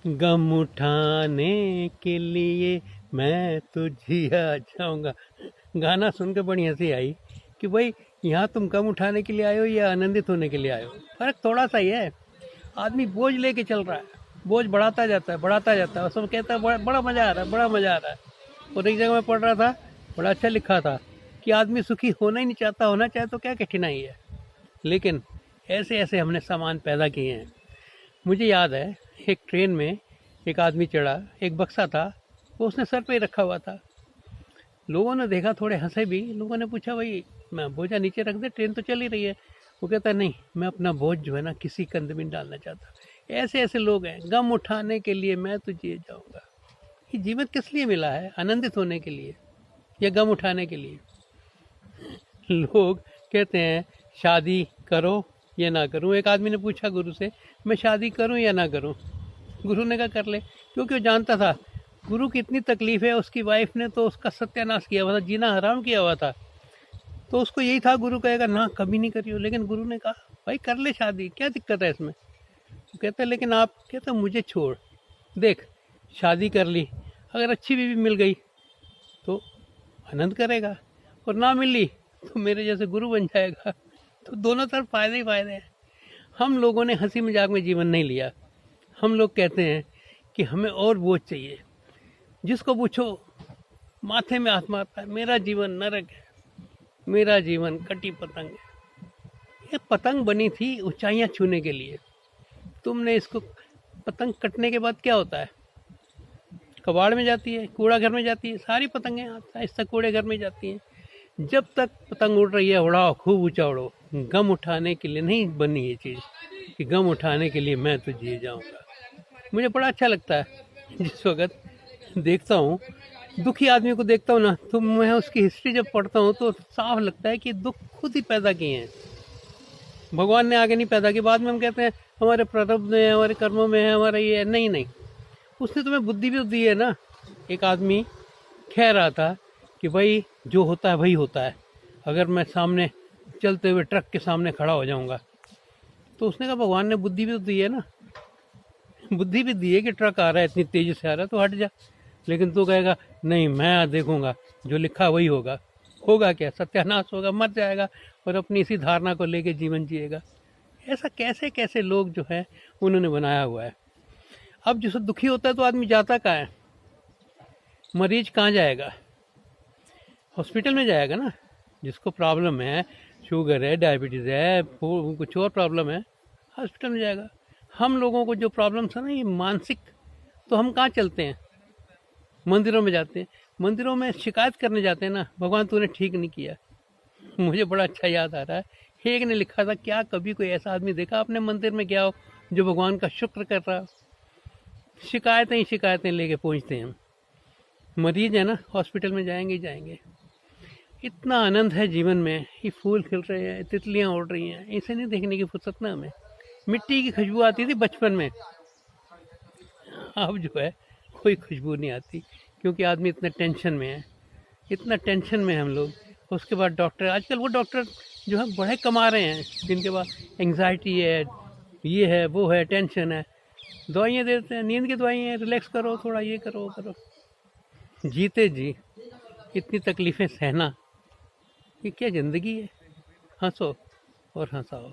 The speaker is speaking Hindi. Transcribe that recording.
गम उठाने के लिए मैं तो जिया जाऊंगा। गाना सुन के बड़ी हंसी आई कि भाई यहाँ तुम गम उठाने के लिए आए हो या आनंदित होने के लिए आए हो। फर्क थोड़ा सा ही है। आदमी बोझ लेके चल रहा है, बोझ बढ़ाता जाता है बढ़ाता जाता है, और सब कहता है बड़ा मजा आ रहा है, बड़ा मजा आ रहा है। और एक जगह मैं पढ़ रहा था, बड़ा अच्छा लिखा था कि आदमी सुखी होना ही नहीं चाहता, होना चाहे तो क्या कठिनाई है। लेकिन ऐसे ऐसे हमने सामान पैदा किए हैं। मुझे याद है, एक ट्रेन में एक आदमी चढ़ा, एक बक्सा था, वो उसने सर पे ही रखा हुआ था। लोगों ने देखा, थोड़े हंसे भी। लोगों ने पूछा, भाई मैं बोझा नीचे रख दे, ट्रेन तो चल ही रही है। वो कहता नहीं, मैं अपना बोझ जो है ना किसी कंध में नहीं डालना चाहता। ऐसे ऐसे लोग हैं, गम उठाने के लिए मैं तो जिए जाऊंगा। ये जीवन किस लिए मिला है? आनंदित होने के लिए या गम उठाने के लिए? लोग कहते हैं शादी करो या ना करूं। एक आदमी ने पूछा गुरु से, मैं शादी करूं या ना करूं? गुरु ने कहा कर ले, क्योंकि वो जानता था गुरु की इतनी तकलीफ है। उसकी वाइफ ने तो उसका सत्यानाश किया हुआ था, जीना हराम किया हुआ था। तो उसको यही था, गुरु कहेगा ना कभी नहीं करियो। लेकिन गुरु ने कहा भाई कर ले शादी, क्या दिक्कत है इसमें? वो कहता है लेकिन आप, कहता मुझे छोड़, देख शादी कर ली, अगर अच्छी बीवी मिल गई तो आनंद करेगा, और ना मिली तो मेरे जैसे गुरु बन जाएगा। तो दोनों तरफ फायदे ही फायदे हैं। हम लोगों ने हंसी मजाक में जीवन नहीं लिया। हम लोग कहते हैं कि हमें और बोझ चाहिए। जिसको पूछो माथे में हाथ मारता है, मेरा जीवन नरक है, मेरा जीवन कटी पतंग है। ये पतंग बनी थी ऊंचाइयां छूने के लिए। तुमने इसको, पतंग कटने के बाद क्या होता है? कबाड़ में जाती है, कूड़ा घर में जाती है। सारी पतंगें आहिस्ता कूड़े घर में जाती हैं। जब तक पतंग उड़ रही है उड़ाओ, खूब ऊंचा उड़ो। गम उठाने के लिए नहीं बनी ये चीज़ कि गम उठाने के लिए मैं तो जिए जाऊंगा। मुझे बड़ा अच्छा लगता है जिस वक्त देखता हूँ दुखी आदमी को देखता हूँ ना, तो मैं उसकी हिस्ट्री जब पढ़ता हूँ तो साफ लगता है कि दुख खुद ही पैदा किए हैं, भगवान ने आगे नहीं पैदा किए। बाद में हम कहते हैं हमारे प्रारब्ध में, हमारे कर्मों में है, हमारा ये है। नहीं नहीं, उसने तुम्हें बुद्धि भी तो दी है ना। एक आदमी कह रहा था कि भाई जो होता है वही होता है। अगर मैं सामने चलते हुए ट्रक के सामने खड़ा हो जाऊंगा, तो उसने कहा भगवान ने बुद्धि भी तो दी है ना, बुद्धि भी दी है कि ट्रक आ रहा है, इतनी तेजी से आ रहा है, तो हट जा। लेकिन तू कहेगा नहीं मैं देखूंगा, जो लिखा वही होगा। होगा क्या? सत्यानाश होगा, मर जाएगा, और अपनी इसी धारणा को लेके जीवन जिएगा। ऐसा कैसे कैसे लोग जो है उन्होंने बनाया हुआ है। अब जिससे दुखी होता है तो आदमी जाता कहाँ है? मरीज कहाँ जाएगा? हॉस्पिटल में जाएगा ना। जिसको प्रॉब्लम है, शुगर है, डायबिटीज़ है, कुछ और प्रॉब्लम है, हॉस्पिटल में जाएगा। हम लोगों को जो प्रॉब्लम्स है ना ये मानसिक, तो हम कहाँ चलते हैं? मंदिरों में जाते हैं। मंदिरों में शिकायत करने जाते हैं ना, भगवान तूने ठीक नहीं किया। मुझे बड़ा अच्छा याद आ रहा है, एक ने लिखा था, क्या कभी कोई ऐसा आदमी देखा आपने मंदिर में गया हो जो भगवान का शुक्र कर रहा हो? शिकायतें ही शिकायतें लेके पहुंचते हैं हम। मरीज है ना, हॉस्पिटल में जाएंगे ही जाएंगे। इतना आनंद है जीवन में, ये फूल खिल रहे हैं, तितलियां उड़ रही हैं, इसे नहीं देखने की फुर्सत ना हमें। मिट्टी की खुशबू आती थी बचपन में, अब जो है कोई खुशबू नहीं आती, क्योंकि आदमी इतना टेंशन में है, इतना टेंशन में हम लोग। उसके बाद डॉक्टर, आजकल वो डॉक्टर जो है बड़े कमा रहे हैं, जिनके पास एंग्जाइटी है, ये है, वो है, टेंशन है, दवाइयाँ देते हैं, नींद की दवाइयाँ, रिलैक्स करो थोड़ा, ये करो वो करो। जीते जी इतनी तकलीफ़ें सहना, ये क्या ज़िंदगी है? हंसो और हंसाओ।